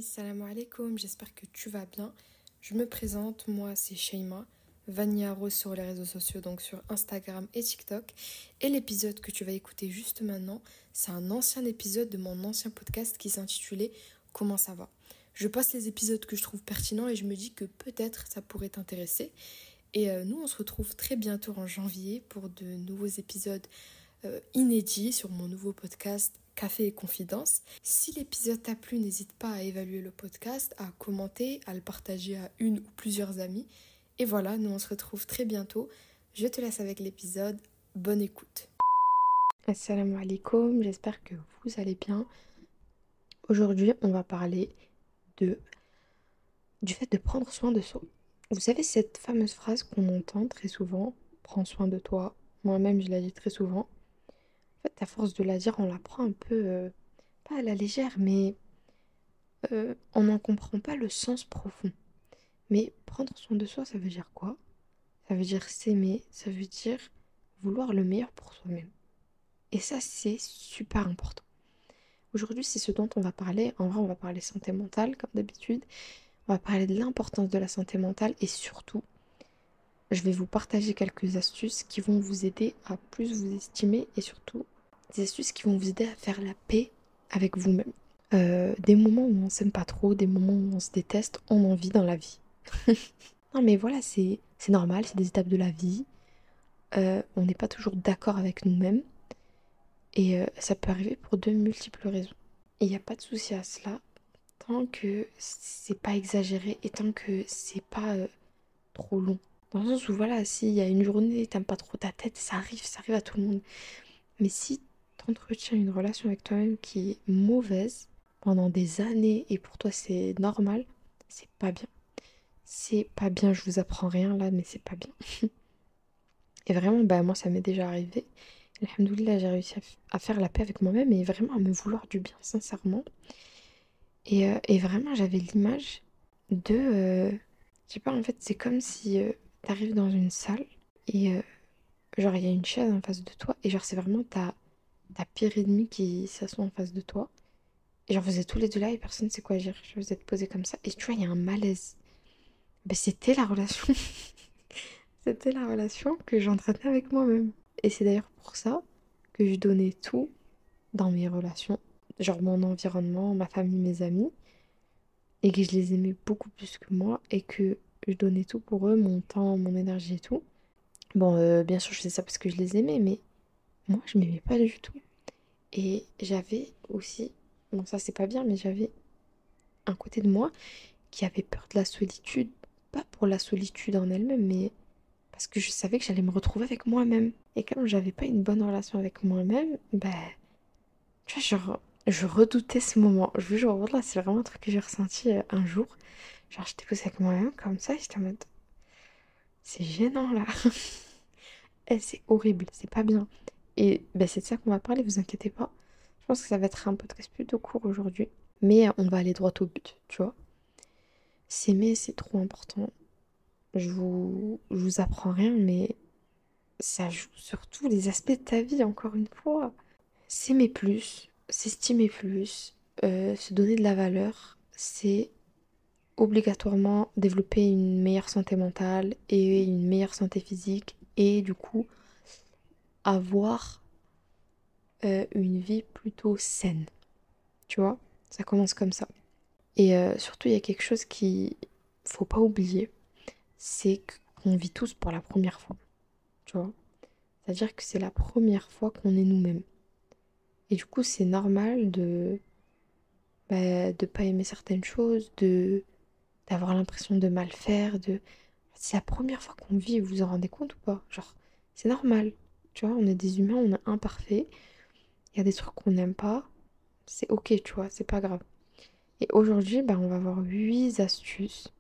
salam alaikum, j'espère que tu vas bien. Je me présente, moi c'est Sheima, Vania Rose sur les réseaux sociaux, donc sur Instagram et TikTok. Et l'épisode que tu vas écouter juste maintenant, c'est un ancien épisode de mon ancien podcast qui s'intitulait Comment ça va? Je passe les épisodes que je trouve pertinents et je me dis que peut-être ça pourrait t'intéresser. Et nous on se retrouve très bientôt en janvier pour de nouveaux épisodes inédit sur mon nouveau podcast Café et Confidence. Si l'épisode t'a plu, n'hésite pas à évaluer le podcast, à commenter, à le partager à une ou plusieurs amis. Et voilà, nous on se retrouve très bientôt. Je te laisse avec l'épisode. Bonne écoute. Assalamu alaikum, j'espère que vous allez bien. Aujourd'hui, on va parler du fait de prendre soin de soi. Vous savez cette fameuse phrase qu'on entend très souvent, prends soin de toi. Moi-même, je la dis très souvent. En fait, à force de la dire, on la prend un peu, pas à la légère, mais on n'en comprend pas le sens profond. Mais prendre soin de soi, ça veut dire quoi? Ça veut dire s'aimer, ça veut dire vouloir le meilleur pour soi-même. Et ça, c'est super important. Aujourd'hui, c'est ce dont on va parler. En vrai, on va parler santé mentale, comme d'habitude. On va parler de l'importance de la santé mentale et surtout, je vais vous partager quelques astuces qui vont vous aider à plus vous estimer et surtout des astuces qui vont vous aider à faire la paix avec vous-même. Des moments où on s'aime pas trop, des moments où on se déteste, on en vit dans la vie. Non mais voilà, c'est normal, c'est des étapes de la vie. On n'est pas toujours d'accord avec nous-mêmes et ça peut arriver pour de multiples raisons. Et il n'y a pas de souci à cela tant que c'est pas exagéré et tant que c'est pas trop long. Dans le sens où voilà, s'il y a une journée, t'aimes pas trop ta tête, ça arrive à tout le monde. Mais si t'entretiens une relation avec toi-même qui est mauvaise pendant des années et pour toi c'est normal, c'est pas bien. C'est pas bien, je vous apprends rien là, mais c'est pas bien. Et vraiment, bah moi ça m'est déjà arrivé. Alhamdoulilah, j'ai réussi à faire la paix avec moi-même et vraiment à me vouloir du bien, sincèrement. Et vraiment, j'avais l'image de... je sais pas, en fait, c'est comme si t'arrives dans une salle et genre il y a une chaise en face de toi et genre c'est vraiment ta pire ennemie qui s'assoit en face de toi. Et genre vous êtes tous les deux là et personne ne sait quoi dire. Genre, vous êtes posés comme ça et tu vois, il y a un malaise. Ben, c'était la relation. C'était la relation que j'entretenais avec moi-même. Et c'est d'ailleurs pour ça que je donnais tout dans mes relations. Genre mon environnement, ma famille, mes amis. Et que je les aimais beaucoup plus que moi. Et que je donnais tout pour eux, mon temps, mon énergie et tout. Bon, bien sûr, je faisais ça parce que je les aimais, mais moi, je m'aimais pas du tout. Et j'avais aussi, bon ça c'est pas bien, mais j'avais un côté de moi qui avait peur de la solitude. Pas pour la solitude en elle-même, mais parce que je savais que j'allais me retrouver avec moi-même. Et comme j'avais pas une bonne relation avec moi-même, bah, tu vois, genre, je redoutais ce moment. Je vous jure, là, c'est vraiment un truc que j'ai ressenti un jour. Genre, j'étais posée avec moi-même comme ça, et j'étais en mode, c'est gênant là. Et c'est horrible, c'est pas bien. Et bah, c'est de ça qu'on va parler, vous inquiétez pas. Je pense que ça va être un podcast plutôt court aujourd'hui. Mais on va aller droit au but, tu vois. S'aimer, c'est trop important. Je vous apprends rien, mais ça joue sur tous les aspects de ta vie, encore une fois. S'aimer plus, s'estimer plus, se donner de la valeur, c'est obligatoirement développer une meilleure santé mentale et une meilleure santé physique et du coup avoir une vie plutôt saine. Tu vois, ça commence comme ça. Et surtout, il y a quelque chose qu'il faut pas oublier, c'est qu'on vit tous pour la première fois. Tu vois, c'est-à-dire que c'est la première fois qu'on est nous-mêmes. Et du coup, c'est normal de pas aimer certaines choses, d'avoir l'impression de mal faire, de... C'est la première fois qu'on vit, vous vous en rendez compte ou pas? Genre, c'est normal. Tu vois, on est des humains, on est imparfaits. Il y a des trucs qu'on n'aime pas. C'est ok, tu vois, c'est pas grave. Et aujourd'hui, bah, on va voir 8 astuces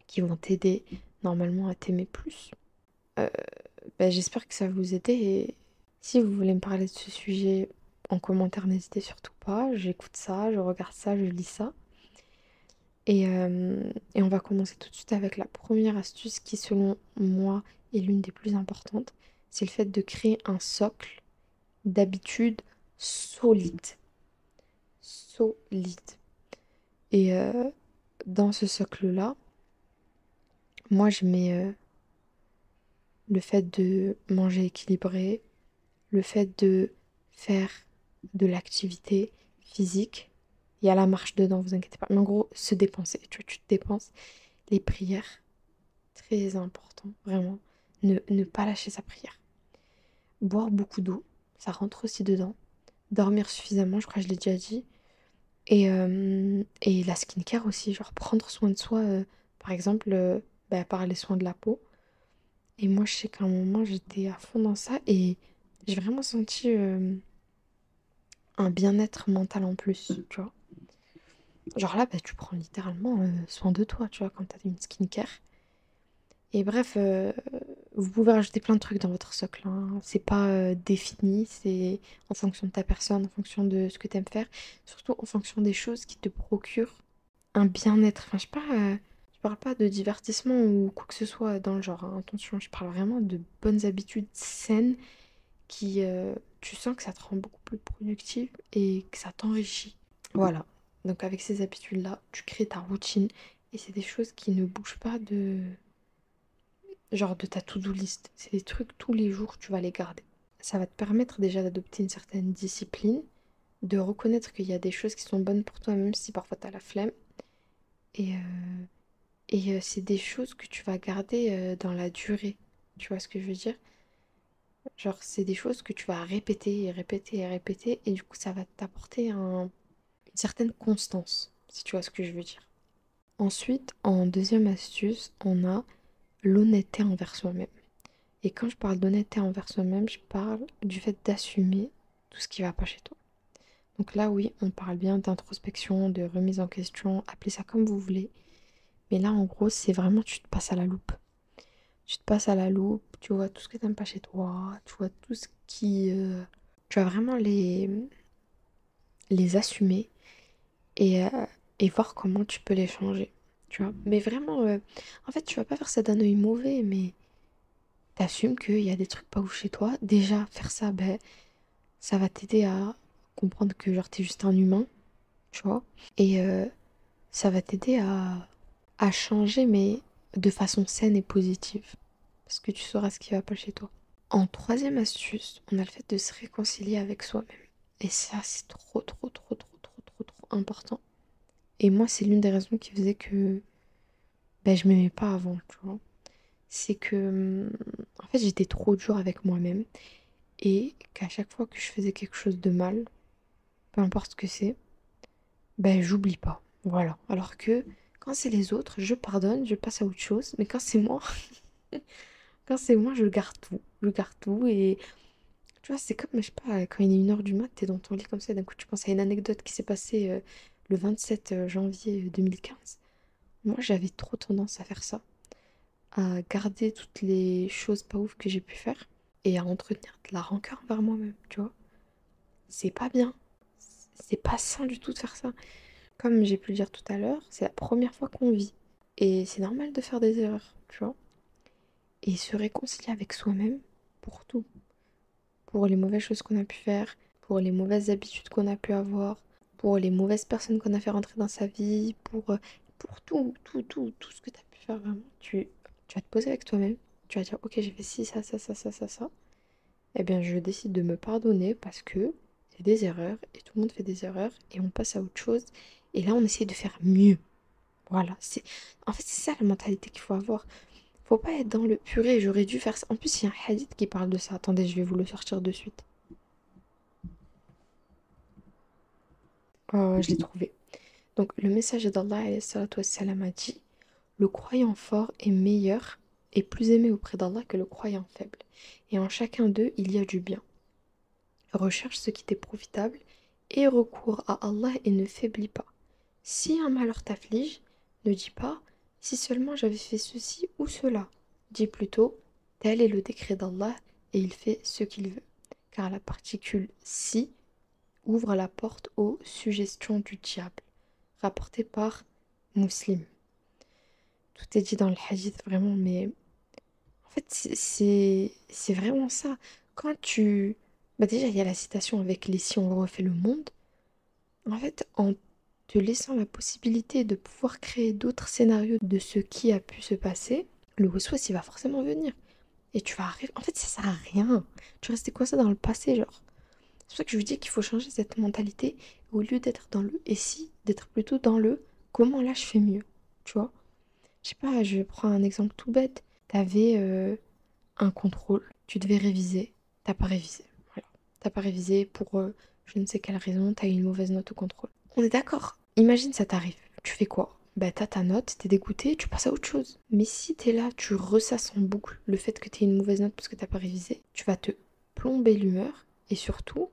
qui vont t'aider normalement à t'aimer plus. Euh, Bah, j'espère que ça va vous aider et si vous voulez me parler de ce sujet en commentaire, n'hésitez surtout pas. J'écoute ça, je regarde ça, je lis ça. Et on va commencer tout de suite avec la première astuce qui, selon moi, est l'une des plus importantes. C'est le fait de créer un socle d'habitudes solides. Solide. Et dans ce socle-là, moi, je mets le fait de manger équilibré, le fait de faire de l'activité physique. Il y a la marche dedans, vous inquiétez pas. Mais en gros, se dépenser. Tu vois, tu te dépenses. Les prières, très important, vraiment. Ne pas lâcher sa prière. Boire beaucoup d'eau, ça rentre aussi dedans. Dormir suffisamment, je crois que je l'ai déjà dit. Et la skincare aussi, genre prendre soin de soi, par exemple, bah, par les soins de la peau. Et moi, je sais qu'à un moment, j'étais à fond dans ça et j'ai vraiment senti un bien-être mental en plus, tu vois. Genre là, bah, tu prends littéralement soin de toi, tu vois, quand t'as une skincare. Et bref, vous pouvez rajouter plein de trucs dans votre socle, hein. C'est pas défini, c'est en fonction de ta personne, en fonction de ce que tu aimes faire, surtout en fonction des choses qui te procurent un bien-être. Enfin, je parle pas de divertissement ou quoi que ce soit dans le genre, hein. Attention, je parle vraiment de bonnes habitudes saines qui, tu sens que ça te rend beaucoup plus productive et que ça t'enrichit. Voilà. Donc avec ces habitudes-là, tu crées ta routine et c'est des choses qui ne bougent pas de genre de ta to-do list. C'est des trucs tous les jours, tu vas les garder. Ça va te permettre déjà d'adopter une certaine discipline, de reconnaître qu'il y a des choses qui sont bonnes pour toi, même si parfois tu as la flemme. Et, c'est des choses que tu vas garder dans la durée. Tu vois ce que je veux dire? Genre, c'est des choses que tu vas répéter et répéter et répéter, et du coup, ça va t'apporter une certaine constance, si tu vois ce que je veux dire. Ensuite, en deuxième astuce, on a l'honnêteté envers soi-même. Et quand je parle d'honnêteté envers soi-même, je parle du fait d'assumer tout ce qui va pas chez toi. Donc là, oui, on parle bien d'introspection, de remise en question, appelez ça comme vous voulez. Mais là, en gros, c'est vraiment tu te passes à la loupe. Tu te passes à la loupe, tu vois tout ce que t'aimes pas chez toi, tu vois tout ce qui... tu vas vraiment les assumer et, euh, et voir comment tu peux les changer. Tu vois. Mais vraiment, en fait, tu vas pas faire ça d'un œil mauvais, mais t'assumes qu'il y a des trucs pas ouf chez toi. Déjà, faire ça, ben, ça va t'aider à comprendre que genre t'es juste un humain, tu vois. Et ça va t'aider à changer, mais de façon saine et positive. Parce que tu sauras ce qui va pas chez toi. En troisième astuce, on a le fait de se réconcilier avec soi-même. Et ça, c'est trop, trop, trop, trop, trop, trop, trop important. Et moi, c'est l'une des raisons qui faisait que ben, je m'aimais pas avant, tu vois. C'est que, en fait, j'étais trop dure avec moi-même. Et qu'à chaque fois que je faisais quelque chose de mal, peu importe ce que c'est, ben j'oublie pas. Voilà. Alors que quand c'est les autres, je pardonne, je passe à autre chose. Mais quand c'est moi, quand c'est moi, je garde tout. Je garde tout et tu vois, c'est comme, je sais pas, quand il est 1 heure du mat, t'es dans ton lit comme ça, et d'un coup tu penses à une anecdote qui s'est passée le 27 janvier 2015. Moi, j'avais trop tendance à faire ça, à garder toutes les choses pas ouf que j'ai pu faire et à entretenir de la rancœur envers moi-même, tu vois. C'est pas bien. C'est pas sain du tout de faire ça. Comme j'ai pu le dire tout à l'heure, c'est la première fois qu'on vit. Et c'est normal de faire des erreurs, tu vois. Et se réconcilier avec soi-même pour tout. Pour les mauvaises choses qu'on a pu faire, pour les mauvaises habitudes qu'on a pu avoir, pour les mauvaises personnes qu'on a fait rentrer dans sa vie, pour tout, tout, tout, tout ce que tu as pu faire vraiment. Tu vas te poser avec toi-même. Tu vas dire, ok, j'ai fait ci, ça, ça, ça, ça, ça, ça. Eh bien, je décide de me pardonner parce que c'est des erreurs et tout le monde fait des erreurs et on passe à autre chose. Et là, on essaie de faire mieux. Voilà, en fait c'est ça la mentalité qu'il faut avoir. Faut pas être dans le purée, j'aurais dû faire ça. En plus, il y a un hadith qui parle de ça. Attendez, je vais vous le sortir de suite. Je l'ai trouvé. Donc le messager d'Allah alayhi salatu wassalam, a dit: le croyant fort est meilleur et plus aimé auprès d'Allah que le croyant faible. Et en chacun d'eux, il y a du bien. Recherche ce qui t'est profitable et recours à Allah et ne faiblis pas. Si un malheur t'afflige, ne dis pas si seulement j'avais fait ceci ou cela. Dis plutôt tel est le décret d'Allah et il fait ce qu'il veut. Car la particule si ouvre la porte aux suggestions du diable. Rapporté par Muslim. Tout est dit dans le hadith vraiment, mais en fait c'est vraiment ça. Quand tu... Bah déjà, il y a la citation avec les si on refait le monde. En fait, en te laissant la possibilité de pouvoir créer d'autres scénarios de ce qui a pu se passer, le waswas, il va forcément venir. Et tu vas arriver. En fait, ça sert à rien. Tu restes quoi ça dans le passé, genre. C'est pour ça que je vous dis qu'il faut changer cette mentalité. Au lieu d'être dans le et si, d'être plutôt dans le comment là je fais mieux. Tu vois? Je sais pas, je prends un exemple tout bête. T'avais un contrôle, tu devais réviser, t'as pas révisé. Voilà. T'as pas révisé pour je ne sais quelle raison, t'as eu une mauvaise note au contrôle. On est d'accord. Imagine ça t'arrive. Tu fais quoi? Bah t'as ta note, t'es dégoûté, tu passes à autre chose. Mais si t'es là, tu ressasses en boucle le fait que t'aies une mauvaise note parce que t'as pas révisé, tu vas te plomber l'humeur et surtout,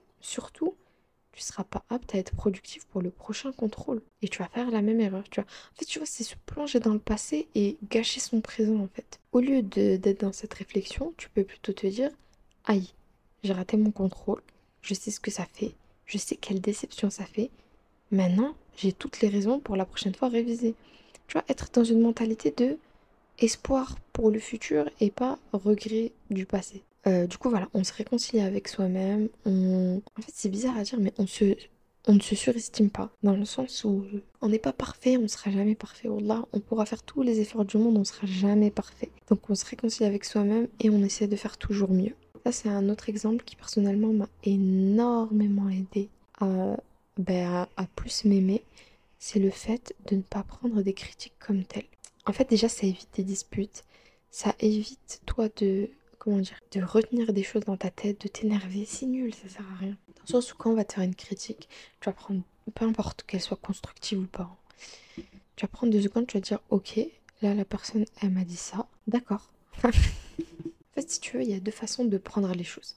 tu seras pas apte à être productif pour le prochain contrôle. Et tu vas faire la même erreur, tu vois. En fait, tu vois, c'est se plonger dans le passé et gâcher son présent, en fait. Au lieu d'être dans cette réflexion, tu peux plutôt te dire, aïe, j'ai raté mon contrôle, je sais ce que ça fait, je sais quelle déception ça fait. Maintenant, j'ai toutes les raisons pour la prochaine fois réviser. Tu vois, être dans une mentalité de espoir pour le futur et pas regret du passé. Du coup, voilà, on se réconcilie avec soi-même. En fait, c'est bizarre à dire, mais on ne se surestime pas. Dans le sens où on n'est pas parfait, on ne sera jamais parfait. Wallah, on pourra faire tous les efforts du monde, on ne sera jamais parfait. Donc, on se réconcilie avec soi-même et on essaie de faire toujours mieux. Ça, c'est un autre exemple qui, personnellement, m'a énormément aidé à, à plus m'aimer. C'est le fait de ne pas prendre des critiques comme telles. En fait, déjà, ça évite des disputes. Ça évite, toi, comment dire, de retenir des choses dans ta tête, de t'énerver. C'est nul, ça sert à rien. Dans le sens où quand on va te faire une critique, tu vas prendre, peu importe qu'elle soit constructive ou pas, hein, tu vas prendre 2 secondes, tu vas dire, ok, là, la personne, elle m'a dit ça. D'accord. En fait, si tu veux, il y a 2 façons de prendre les choses.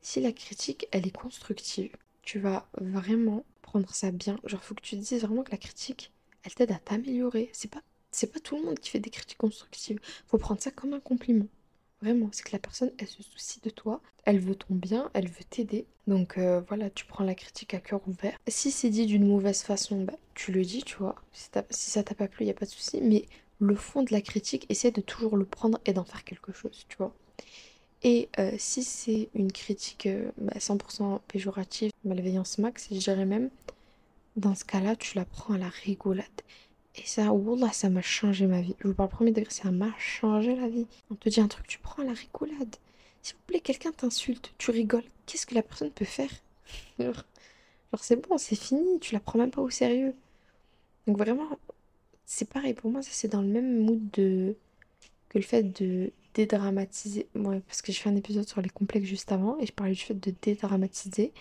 Si la critique, elle est constructive, tu vas vraiment prendre ça bien. Genre, faut que tu te dises vraiment que la critique, elle t'aide à t'améliorer. C'est pas tout le monde qui fait des critiques constructives. Faut prendre ça comme un compliment. Vraiment, c'est que la personne, elle se soucie de toi, elle veut ton bien, elle veut t'aider. Donc voilà, tu prends la critique à cœur ouvert. Si c'est dit d'une mauvaise façon, bah, tu le dis, tu vois. Si ça t'a pas plu, il n'y a pas de souci. Mais le fond de la critique, essaie de toujours le prendre et d'en faire quelque chose, tu vois. Et si c'est une critique 100% péjorative, malveillance max, je dirais même, dans ce cas-là, tu la prends à la rigolade. Et ça, wallah, ça m'a changé ma vie. Je vous parle premier degré, ça m'a changé la vie. On te dit un truc, tu prends à la rigolade. S'il vous plaît, quelqu'un t'insulte, tu rigoles. Qu'est-ce que la personne peut faire? Genre, c'est bon, c'est fini, tu la prends même pas au sérieux. Donc vraiment, c'est pareil pour moi, ça c'est dans le même mood que le fait de dédramatiser. Ouais, parce que j'ai fait un épisode sur les complexes juste avant et je parlais du fait de dédramatiser.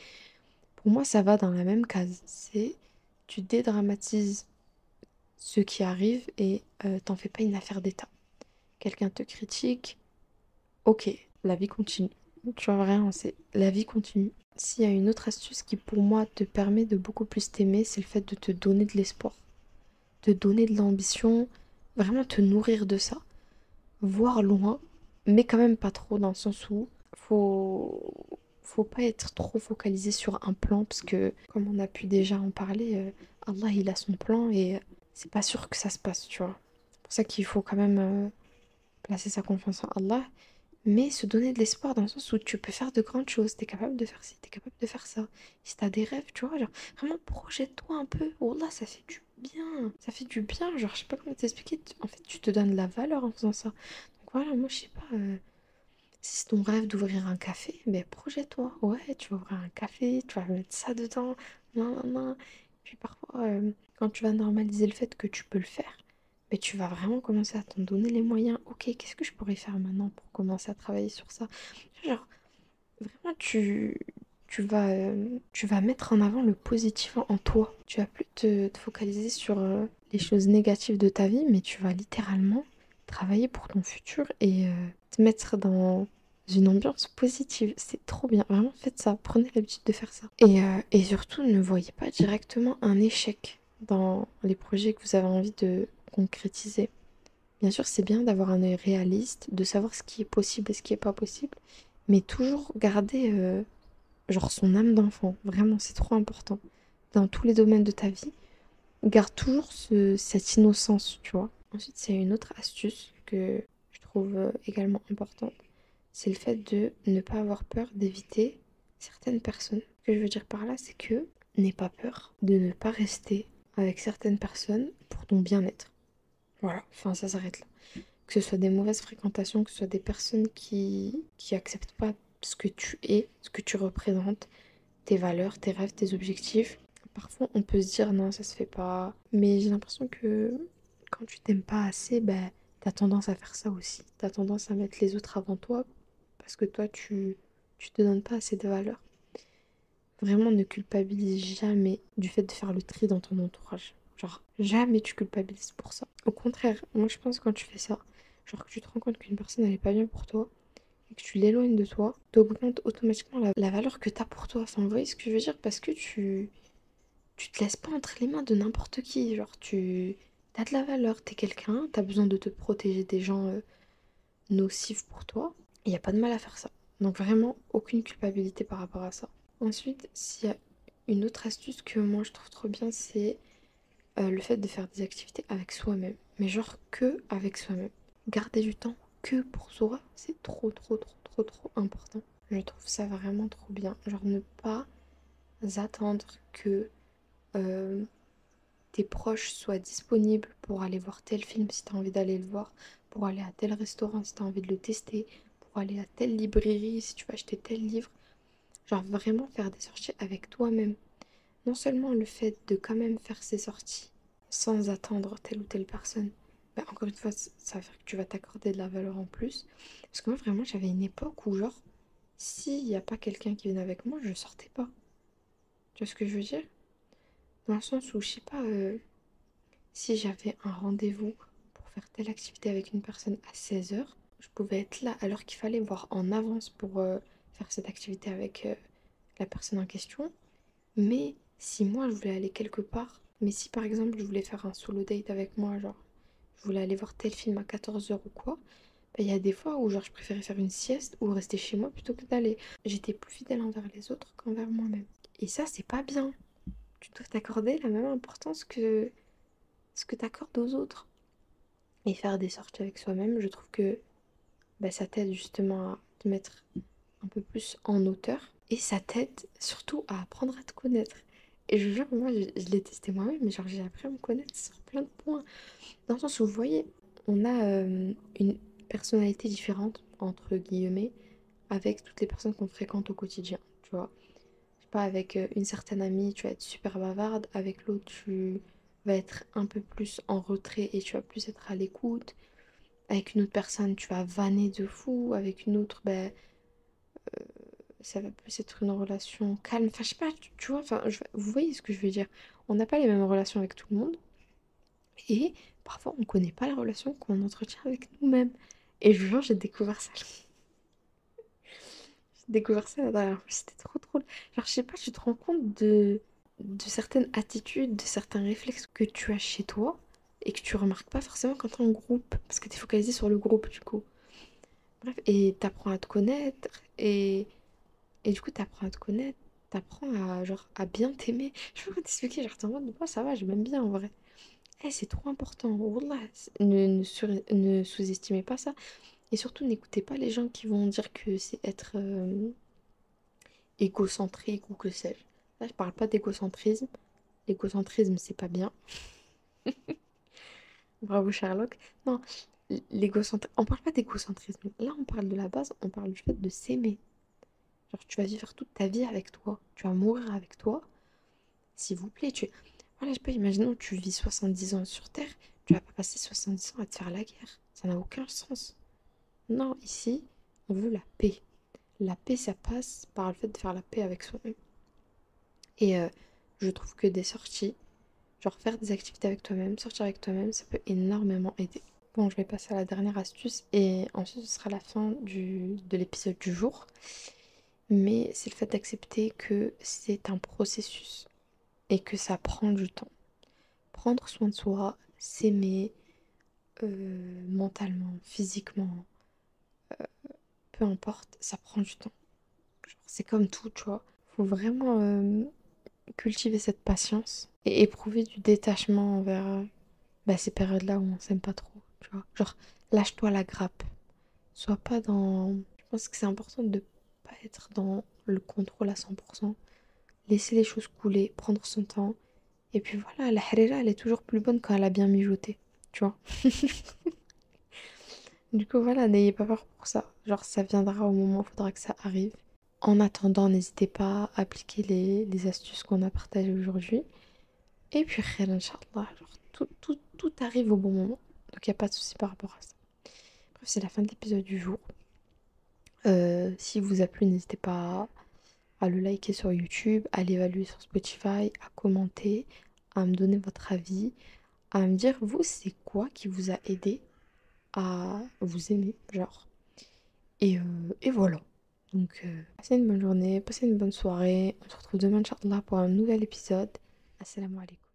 Pour moi, ça va dans la même case. C'est tu dédramatises ce qui arrive et t'en fais pas une affaire d'état. Quelqu'un te critique, ok, la vie continue. Tu vois, vraiment, c'est la vie continue. S'il y a une autre astuce qui pour moi te permet de beaucoup plus t'aimer, c'est le fait de te donner de l'espoir, te donner de l'ambition, vraiment te nourrir de ça, voir loin, mais quand même pas trop dans le sens où faut pas être trop focalisé sur un plan parce que comme on a pu déjà en parler, Allah il a son plan et c'est pas sûr que ça se passe, tu vois. C'est pour ça qu'il faut quand même placer sa confiance en Allah, mais se donner de l'espoir dans le sens où tu peux faire de grandes choses, t'es capable de faire ci, t'es capable de faire ça. Si t'as des rêves, tu vois, genre vraiment projette-toi un peu. Oh là, ça fait du bien, ça fait du bien, genre je sais pas comment t'expliquer, en fait tu te donnes de la valeur en faisant ça. Donc voilà, moi je sais pas, si c'est ton rêve d'ouvrir un café, ben projette-toi. Ouais, tu vas ouvrir un café, tu vas mettre ça dedans, nan, nan, nan. Puis parfois, quand tu vas normaliser le fait que tu peux le faire, ben tu vas vraiment commencer à t'en donner les moyens. Ok, qu'est-ce que je pourrais faire maintenant pour commencer à travailler sur ça? Genre, vraiment, tu vas mettre en avant le positif en toi. Tu vas plus te focaliser sur les choses négatives de ta vie, mais tu vas littéralement travailler pour ton futur et te mettre dans une ambiance positive. C'est trop bien. Vraiment, faites ça. Prenez l'habitude de faire ça. Et surtout, ne voyez pas directement un échec dans les projets que vous avez envie de concrétiser. Bien sûr, c'est bien d'avoir un œil réaliste, de savoir ce qui est possible et ce qui n'est pas possible, mais toujours garder genre son âme d'enfant. Vraiment, c'est trop important. Dans tous les domaines de ta vie, garde toujours cette innocence, tu vois. Ensuite, c'est une autre astuce que je trouve également importante. C'est le fait de ne pas avoir peur d'éviter certaines personnes. Ce que je veux dire par là, c'est que n'aie pas peur de ne pas rester avec certaines personnes pour ton bien-être. Voilà, enfin ça s'arrête là. Que ce soit des mauvaises fréquentations, que ce soit des personnes qui acceptent pas ce que tu es, ce que tu représentes, tes valeurs, tes rêves, tes objectifs. Parfois, on peut se dire non, ça se fait pas. Mais j'ai l'impression que quand tu t'aimes pas assez, bah, t'as tendance à faire ça aussi. T'as tendance à mettre les autres avant toi parce que toi, tu te donnes pas assez de valeur. Vraiment, ne culpabilise jamais du fait de faire le tri dans ton entourage. Genre, jamais tu culpabilises pour ça. Au contraire, moi je pense que quand tu fais ça, genre que tu te rends compte qu'une personne elle est pas bien pour toi et que tu l'éloignes de toi, t'augmentes automatiquement la valeur que t'as pour toi. Enfin, vous voyez ce que je veux dire? Parce que tu te laisses pas entre les mains de n'importe qui. Genre, tu as de la valeur, t'es quelqu'un, t'as besoin de te protéger des gens nocifs pour toi. Il n'y a pas de mal à faire ça. Donc vraiment, aucune culpabilité par rapport à ça. Ensuite, s'il y a une autre astuce que moi je trouve trop bien, c'est le fait de faire des activités avec soi-même. Mais genre que avec soi-même. Garder du temps que pour soi, c'est trop, trop, trop, trop, trop important. Je trouve ça vraiment trop bien. Genre ne pas attendre que euh, tes proches soient disponibles pour aller voir tel film si tu as envie d'aller le voir, pour aller à tel restaurant si tu as envie de le tester, pour aller à telle librairie si tu veux acheter tel livre. Genre vraiment faire des sorties avec toi-même. Non seulement le fait de quand même faire ces sorties sans attendre telle ou telle personne, bah encore une fois, ça va faire que tu vas t'accorder de la valeur en plus. Parce que moi vraiment j'avais une époque où genre, s'il n'y a pas quelqu'un qui vient avec moi, je sortais pas. Tu vois ce que je veux dire? Dans le sens où, je sais pas, si j'avais un rendez-vous pour faire telle activité avec une personne à 16 heures, je pouvais être là à l'heure qu'il fallait, voir en avance pour faire cette activité avec la personne en question. Mais si moi je voulais aller quelque part, mais si par exemple je voulais faire un solo date avec moi, genre je voulais aller voir tel film à 14 heures ou quoi, bah, il y a des fois où genre je préférais faire une sieste ou rester chez moi plutôt que d'aller. J'étais plus fidèle envers les autres qu'envers moi-même. Et ça, c'est pas bien. Tu dois t'accorder la même importance que ce que t'accordes aux autres. Et faire des sorties avec soi-même, je trouve que bah, ça t'aide justement à te mettre un peu plus en hauteur. Et ça t'aide surtout à apprendre à te connaître. Et je jure, moi, je l'ai testé moi-même, mais genre, j'ai appris à me connaître sur plein de points. Dans le sens où, vous voyez, on a une personnalité différente, entre guillemets, avec toutes les personnes qu'on fréquente au quotidien, tu vois. Je sais pas, avec une certaine amie, tu vas être super bavarde, avec l'autre, tu vas être un peu plus en retrait et tu vas plus être à l'écoute. Avec une autre personne, tu vas vanner de fou. Avec une autre, ben, ça va plus être une relation calme. Enfin, je sais pas, tu vois, enfin, vous voyez ce que je veux dire. On n'a pas les mêmes relations avec tout le monde. Et parfois, on connaît pas la relation qu'on entretient avec nous-mêmes. Et je vous jure, j'ai découvert ça. J'ai découvert ça la dernière fois. C'était trop drôle. Genre, je sais pas, tu te rends compte de certaines attitudes, de certains réflexes que tu as chez toi et que tu remarques pas forcément quand t'es en groupe. Parce que t'es focalisé sur le groupe, du coup. Bref, et t'apprends à te connaître. Et du coup, t'apprends à te connaître. T'apprends à, genre, à bien t'aimer. Je peux pas t'expliquer, genre, t'es en mode, moi, ça va, je m'aime bien en vrai. Eh, c'est trop important. Wallah, ne sous-estimez pas ça. Et surtout, n'écoutez pas les gens qui vont dire que c'est être égocentrique ou que sais-je. Là, je parle pas d'égocentrisme. L'égocentrisme, c'est pas bien. Bravo, Sherlock. Non, l'égocentrisme. On parle pas d'égocentrisme. Là, on parle de la base, on parle du fait de s'aimer. Genre, tu vas vivre toute ta vie avec toi. Tu vas mourir avec toi. S'il vous plaît, tu... Voilà, je sais pas, imaginons que tu vis 70 ans sur Terre, tu vas pas passer 70 ans à te faire la guerre. Ça n'a aucun sens. Non, ici, on veut la paix. La paix, ça passe par le fait de faire la paix avec soi-même. Et je trouve que des sorties, genre faire des activités avec toi-même, sortir avec toi-même, ça peut énormément aider. Bon, je vais passer à la dernière astuce et ensuite ce sera la fin de l'épisode du jour. Mais c'est le fait d'accepter que c'est un processus et que ça prend du temps. Prendre soin de soi, s'aimer mentalement, physiquement, peu importe, ça prend du temps. Genre, c'est comme tout, tu vois. Faut vraiment cultiver cette patience et éprouver du détachement envers bah, ces périodes-là où on s'aime pas trop, tu vois. Genre, lâche-toi la grappe. Sois pas dans... Je pense que c'est important de pas être dans le contrôle à 100%. Laisser les choses couler, prendre son temps Et puis voilà, la harira, elle est toujours plus bonne quand elle a bien mijoté, tu vois. Du coup, voilà, n'ayez pas peur pour ça. Genre, ça viendra au moment où il faudra que ça arrive. En attendant, n'hésitez pas à appliquer les astuces qu'on a partagées aujourd'hui. Et puis, khair, Inch'Allah. Genre, tout arrive au bon moment. Donc, il n'y a pas de souci par rapport à ça. Bref, c'est la fin de l'épisode du jour. Si vous a plu, n'hésitez pas à le liker sur YouTube, à l'évaluer sur Spotify, à commenter, à me donner votre avis, à me dire, vous, c'est quoi qui vous a aidé à vous aimer, genre. Et voilà. Donc, passez une bonne journée, passez une bonne soirée. On se retrouve demain, Inch'Allah, pour un nouvel épisode. Assalamu alaikum.